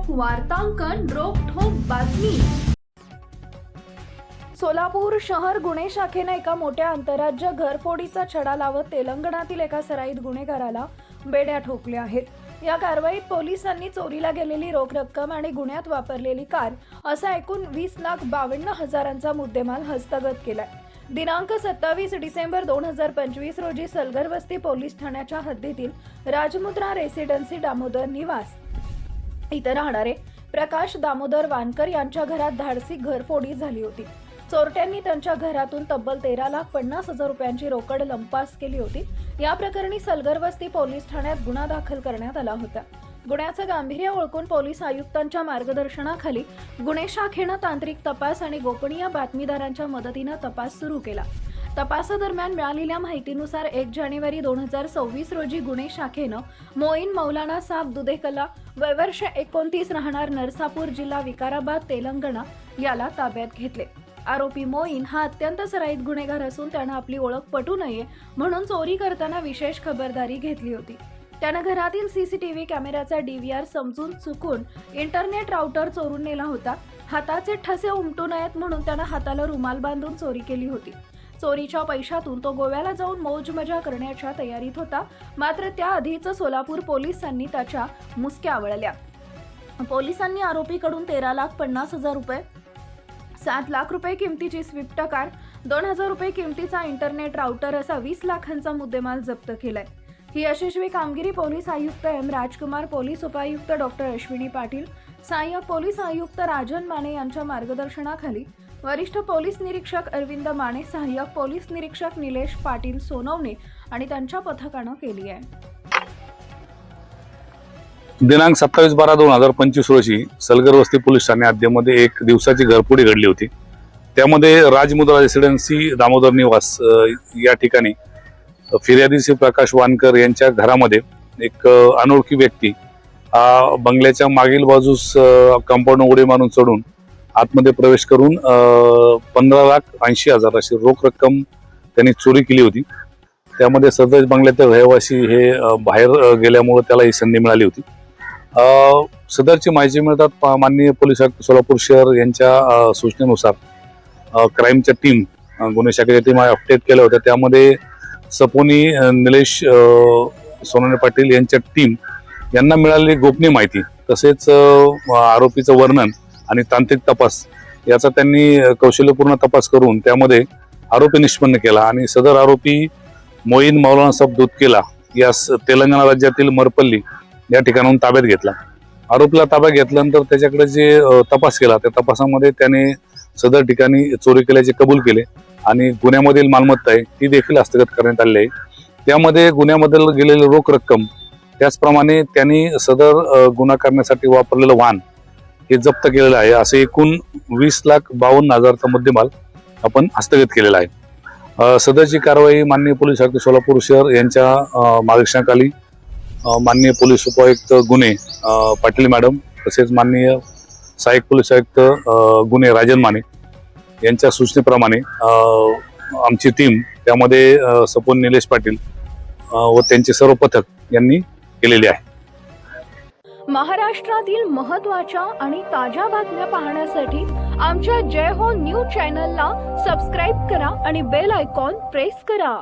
वार्तांकन रोखठोक बातमी। सोलापूर शहर गुन्हे शाखेने एका मोठ्या आंतरराज्य घरफोडीचा छडा लावत तेलंगणातील एका सराईत गुन्हेगाराला बेड्या ठोकल्या आहेत। या कारवाईत पोलिसांनी चोरीला गेलेली रोख रक्कम आणि गुन्ह्यात वापरलेली कार असा एकूण 20,52,000चा मुद्देमाल हस्तगत केलाय। दिनांक 27 डिसेंबर 2025 रोजी सलगरवस्ती पोलीस ठाण्याच्या हद्दीतील राजमुद्रा रेसिडेन्सी दामोदर निवास इथे राहणारे प्रकाश दामोदर वानकर यांच्या घरात धाडसी घरफोडी झाली होती। चोरट्यांनी त्यांच्या घरातून तब्बल 13,50,000 रुपयांची रोकड लंपास केली होती। या प्रकरणी सलगरवस्ती पोलीस ठाण्यात गुन्हा दाखल करण्यात आला होता। गुन्ह्याचं गांभीर्य ओळखून पोलीस आयुक्तांच्या मार्गदर्शनाखाली गुन्हे शाखेनं तांत्रिक तपास आणि गोपनीय बातमीदारांच्या मदतीनं तपास सुरू केला। तपासादरम्यान मिळालेल्या माहितीनुसार 1 जानेवारी 2026 रोजी गुन्हे शाखेनं मोईन मौलाना साहब दुधेकला वय वर्ष 29 राहणार नरसापूर जिल्हा विकाराबाद तेलंगणा याला ताब्यात घेतले। आरोपी मोईन हा अत्यंत सराईत गुन्हेगार असून त्यानं आपली ओळख पटू नये म्हणून चोरी करताना विशेष खबरदारी घेतली होती। त्यानं घरातील सीसीटीव्ही कॅमेऱ्याचा DVR समजून चुकून इंटरनेट राउटर चोरून नेला होता। हाताचे ठसे उमटू नयेत म्हणून त्यानं हाताला रुमाल बांधून चोरी केली होती। चोरीच्या पैशातून तो गोव्याला जाऊन मौज मजा करण्याच्या तयारीत होता। मात्र त्याआधीच सोलापूर पोलिसांनी त्याच्या मुसक्या आवळल्या। पोलिसांनी आरोपीकडून 13,50,000 रुपये, 7 लाख रुपये किमतीची स्विफ्ट कार, 2,000 रुपये किमतीचा इंटरनेट राउटर असा 20 लाखांचा मुद्देमाल जप्त केलाय। ही यशस्वी कामगिरी पोलीस आयुक्त M राजकुमार, पोलीस उपायुक्त डॉक्टर अश्विनी पाटील, सहाय्यक पोलीस आयुक्त राजन माने यांच्या मार्गदर्शनाखाली वरिष्ठ पोलीस निरीक्षक अरविंद माने, सहाय्यक पोलीस निरीक्षक निलेश पाटील सोनवणे आणि त्यांच्या पथकानं केली आहे। दिनांक 27/12/2025 रोजी सलगरवस्ती पोलीस ठाणे हद्दीमध्ये एक दिवसाची घरफोडी घडली होती। त्यामध्ये राजमुद्रा रेसिडेन्सी दामोदर निवास या ठिकाणी फिर्यादी श्री प्रकाश वानकर यांच्या घरामध्ये एक अनोळखी व्यक्ती बंगल्याच्या मागील बाजूस कंपाऊंड उडी मारून चढून आतमध्ये प्रवेश करून 15,80,000 अशी रोख रक्कम त्यांनी चोरी केली होती। त्यामध्ये सदर बंगल्यातील रहिवासी हे बाहेर गेल्यामुळे त्याला ही संधी मिळाली होती। सदरची माहिती मिळतात माननीय पोलीस आयुक्त सोलापूर शहर यांच्या सूचनेनुसार क्राईमच्या टीम, गुन्हे शाखेच्या टीम अपडेट केल्या होत्या। त्यामध्ये सपोनी निलेश सोनवणे पाटील यांच्या टीम यांना मिळालेली गोपनीय माहिती तसेच आरोपीचं वर्णन आणि तांत्रिक तपास याचा त्यांनी कौशल्यपूर्ण तपास करून त्यामध्ये आरोपी निष्पन्न केला आणि सदर आरोपी मोईन मौलाना साहब दुधकेला यास तेलंगणा राज्यातील मरपल्ली या ठिकाणाहून ताब्यात घेतला। आरोपीला ताब्यात घेतल्यानंतर त्याच्याकडे जे तपास केला त्या तपासामध्ये त्याने सदर ठिकाणी चोरी केल्याचे कबूल केले आणि गुन्ह्यामधील मालमत्ता आहे ती देखील हस्तगत करण्यात आली आहे। त्यामध्ये गुन्ह्यामध्ये गेलेली रोख रक्कम त्याचप्रमाणे त्यांनी सदर गुन्हा करण्यासाठी वापरलेलं वाहन हे जप्त केलेलं आहे। असे एकूण 20,52,000चा मुद्देमाल आपण हस्तगत केलेला आहे। सदरची कारवाई माननीय पोलीस आयुक्त सोलापूर शहर यांच्या मार्गदर्शनाखाली माननीय पोलीस उपायुक्त गुन्हे पाटील मॅडम तसेच माननीय सहाय्यक पोलीस आयुक्त गुन्हे राजन माने यांच्या सूचनेप्रमाणे आमची टीम त्यामध्ये सपोन निलेश पाटील व त्यांचे सर्व पथक यांनी केलेले आहे। महाराष्ट्रातील महत्त्वाच्या आणि ताज्या बातम्या पाहण्यासाठी आमच्या जय हो न्यूज चॅनलला सबस्क्राईब करा आणि बेल आयकॉन प्रेस करा।